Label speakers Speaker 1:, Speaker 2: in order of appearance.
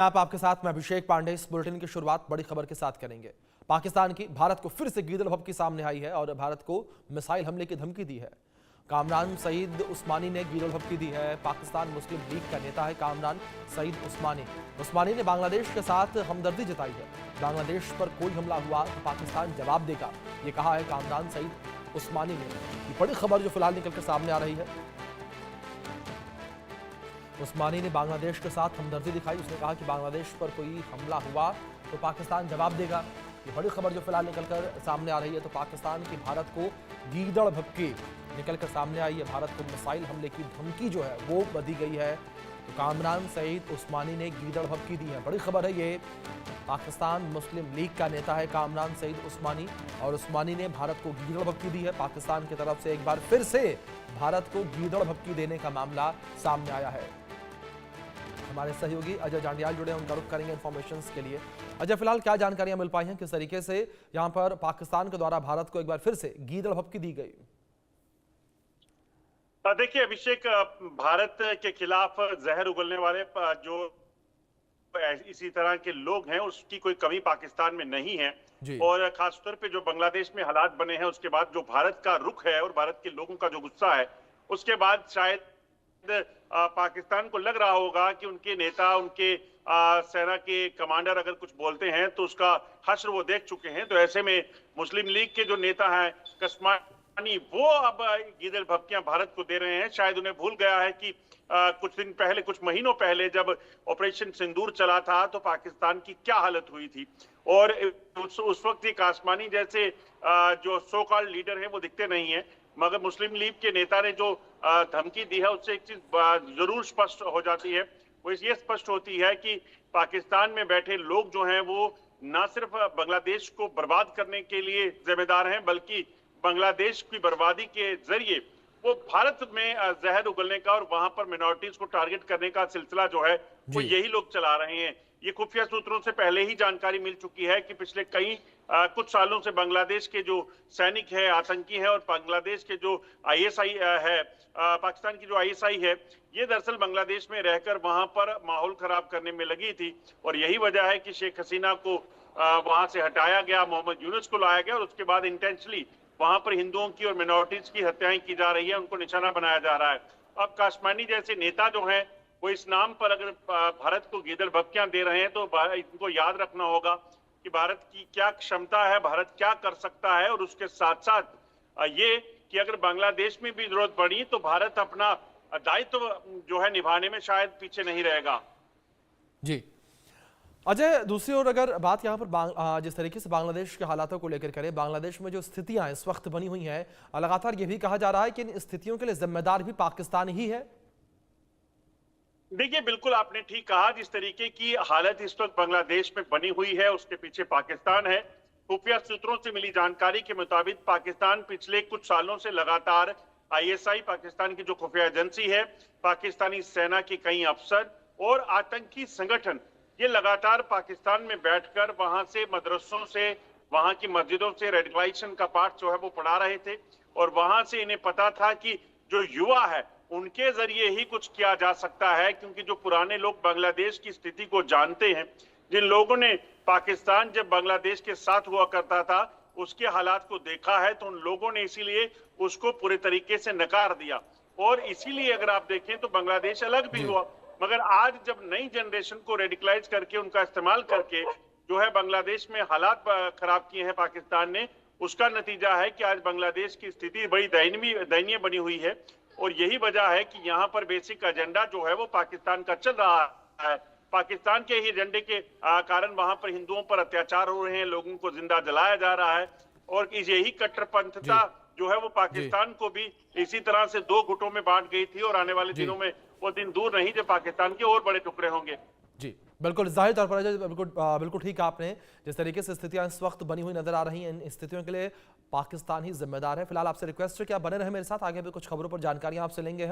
Speaker 1: आपके साथ मैं अभिषेक पांडे। इस बुलेटिन की शुरुआत बड़ी खबर के साथ करेंगे। पाकिस्तान की भारत को फिर से गीदड़ भभकी सामने आई है और भारत को मिसाइल हमले की धमकी दी है। कामरान सईद उस्मानी ने गीदड़ भभकी दी है। पाकिस्तान मुस्लिम लीग का नेता है कामरान सईद उस्मानी ने बांग्लादेश के साथ हमदर्दी जताई है। बांग्लादेश पर कोई हमला हुआ तो पाकिस्तान जवाब देगा, ये कहा है कामरान सईद उस्मानी ने। ये बड़ी खबर जो फिलहाल निकलकर सामने आ रही है। उस्मानी ने बांग्लादेश के साथ हमदर्दी दिखाई। उसने कहा कि बांग्लादेश पर कोई हमला हुआ तो पाकिस्तान जवाब देगा। ये बड़ी खबर जो फिलहाल निकलकर सामने आ रही है। तो पाकिस्तान की भारत को गीदड़ भभकी निकलकर सामने आई है। भारत को मिसाइल हमले की धमकी जो है वो दी गई है। तो कामरान सईद उस्मानी ने गीदड़ भभकी दी है। बड़ी खबर है ये। पाकिस्तान मुस्लिम लीग का नेता है कामरान सईद उस्मानी और उस्मानी ने भारत को गीदड़ भभकी दी है। पाकिस्तान की तरफ से एक बार फिर से भारत को गीदड़ भभकी देने का मामला सामने आया है। हमारे सहयोगी अजय जांडियाल जुड़े हैं, उनका रुख करेंगे इन्फॉर्मेशन के लिए। अजय, फिलहाल क्या जानकारियां मिल पाई हैं, किस तरीके से यहां पर पाकिस्तान के द्वारा भारत को एक बार फिर से गीदड़ भभकी दी गई?
Speaker 2: देखिए अभिषेक, भारत के खिलाफ जहर उगलने वाले जो इसी तरह के लोग हैं उसकी कोई कमी पाकिस्तान में नहीं है। और खासतौर पे जो बांग्लादेश में हालात बने हैं उसके बाद जो भारत का रुख है और भारत के लोगों का जो गुस्सा है उसके बाद शायद पाकिस्तान को लग रहा होगा कि उनके नेता, उनके सेना के कमांडर अगर कुछ बोलते हैं तो उसका हश्र वो देख चुके हैं। तो ऐसे में मुस्लिम लीग के जो नेता हैं कस्मानी, वो अब गीदड़ भभकियां भारत को दे रहे हैं। शायद उन्हें भूल गया है कि कुछ दिन पहले, कुछ महीनों पहले जब ऑपरेशन सिंदूर चला था तो पाकिस्तान की क्या हालत हुई थी। और उस वक्त ये कासमानी जैसे जो सो कॉल्ड लीडर हैं वो दिखते नहीं है, मगर मुस्लिम लीग के नेता ने जो धमकी दी है उससे एक चीज जरूर स्पष्ट हो जाती है। वो ये स्पष्ट होती है कि पाकिस्तान में बैठे लोग जो हैं वो ना सिर्फ बांग्लादेश को बर्बाद करने के लिए जिम्मेदार हैं, बल्कि बांग्लादेश की बर्बादी के जरिए वो भारत में जहर उगलने का और वहां पर मिनोरिटीज को टारगेट करने का सिलसिला जो है वो यही लोग चला रहे हैं। ये खुफिया सूत्रों से पहले ही जानकारी मिल चुकी है कि पिछले कुछ सालों से बांग्लादेश के जो सैनिक है, आतंकी है, और बांग्लादेश के जो आईएसआई है, पाकिस्तान की जो आईएसआई है, ये दरअसल बांग्लादेश में रहकर वहां पर माहौल खराब करने में लगी थी। और यही वजह है कि शेख हसीना को वहां से हटाया गया, मोहम्मद यूनुस को लाया गया और उसके बाद इंटेंशनली वहां पर हिंदुओं की और मिनोरिटीज की हत्याएं की जा रही है, उनको निशाना बनाया जा रहा है। अब कासमानी जैसे नेता जो हैं वो इस नाम पर अगर भारत को गीदड़ भभकियां दे रहे हैं तो इनको याद रखना होगा कि भारत की क्या क्षमता है, भारत क्या कर सकता है। और उसके साथ साथ ये कि अगर बांग्लादेश में भी जरूरत पड़ी तो भारत अपना दायित्व जो है निभाने में शायद पीछे नहीं रहेगा।
Speaker 1: जी अजय, दूसरी ओर अगर बात यहाँ पर जिस तरीके से बांग्लादेश के हालातों को लेकर करें, बांग्लादेश में जो स्थितियां इस वक्त बनी हुई हैं, लगातार ये भी कहा जा रहा है कि इन स्थितियों के लिए जिम्मेदार भी पाकिस्तान ही है।
Speaker 2: देखिए बिल्कुल आपने ठीक कहा। जिस तरीके की हालत इस वक्त बांग्लादेश में बनी हुई है उसके पीछे पाकिस्तान है। खुफिया सूत्रों से मिली जानकारी के मुताबिक पाकिस्तान पिछले कुछ सालों से लगातार आईएसआई, पाकिस्तान की जो खुफिया एजेंसी है, पाकिस्तानी सेना के कई अफसर और आतंकी संगठन, ये लगातार पाकिस्तान में बैठकर वहां से मदरसों से, वहां की मस्जिदों से रेडिकलाइजेशन का पाठ जो है वो पढ़ा रहे थे। और वहां से इन्हें पता था कि जो युवा है उनके जरिए ही कुछ किया जा सकता है, क्योंकि जो पुराने लोग बांग्लादेश की स्थिति को जानते हैं, जिन लोगों ने पाकिस्तान जब बांग्लादेश के साथ हुआ करता था उसके हालात को देखा है, तो उन लोगों ने इसीलिए उसको पूरे तरीके से नकार दिया। और इसीलिए अगर आप देखें तो बांग्लादेश अलग भी हुआ, मगर आज जब नई जनरेशन को रेडिकलाइज करके उनका इस्तेमाल करके जो है बांग्लादेश में हालात खराब किए हैं पाकिस्तान ने, उसका नतीजा है कि आज बांग्लादेश की स्थिति बड़ी दयनीय बनी हुई है। और यही वजह है कि यहाँ पर बेसिक एजेंडा जो है वो पाकिस्तान का चल रहा है। पाकिस्तान के ही एजेंडे के कारण वहां पर हिंदुओं पर अत्याचार हो रहे हैं, लोगों को जिंदा जलाया जा रहा है। और यही कट्टरपंथता जो है वो पाकिस्तान को भी इसी तरह से दो गुटों में बांट गई थी और आने वाले दिनों में वो दिन दूर नहीं जब पाकिस्तान के और बड़े टुकड़े होंगे।
Speaker 1: जी बिल्कुल, जाहिर तौर पर बिल्कुल ठीक आपने जिस तरीके से स्थितियां इस वक्त बनी हुई नजर आ रही हैं, इन स्थितियों के लिए पाकिस्तान ही जिम्मेदार है। फिलहाल आपसे रिक्वेस्ट है कि आप बने रहे मेरे साथ, आगे भी कुछ खबरों पर जानकारियां आपसे लेंगे हम।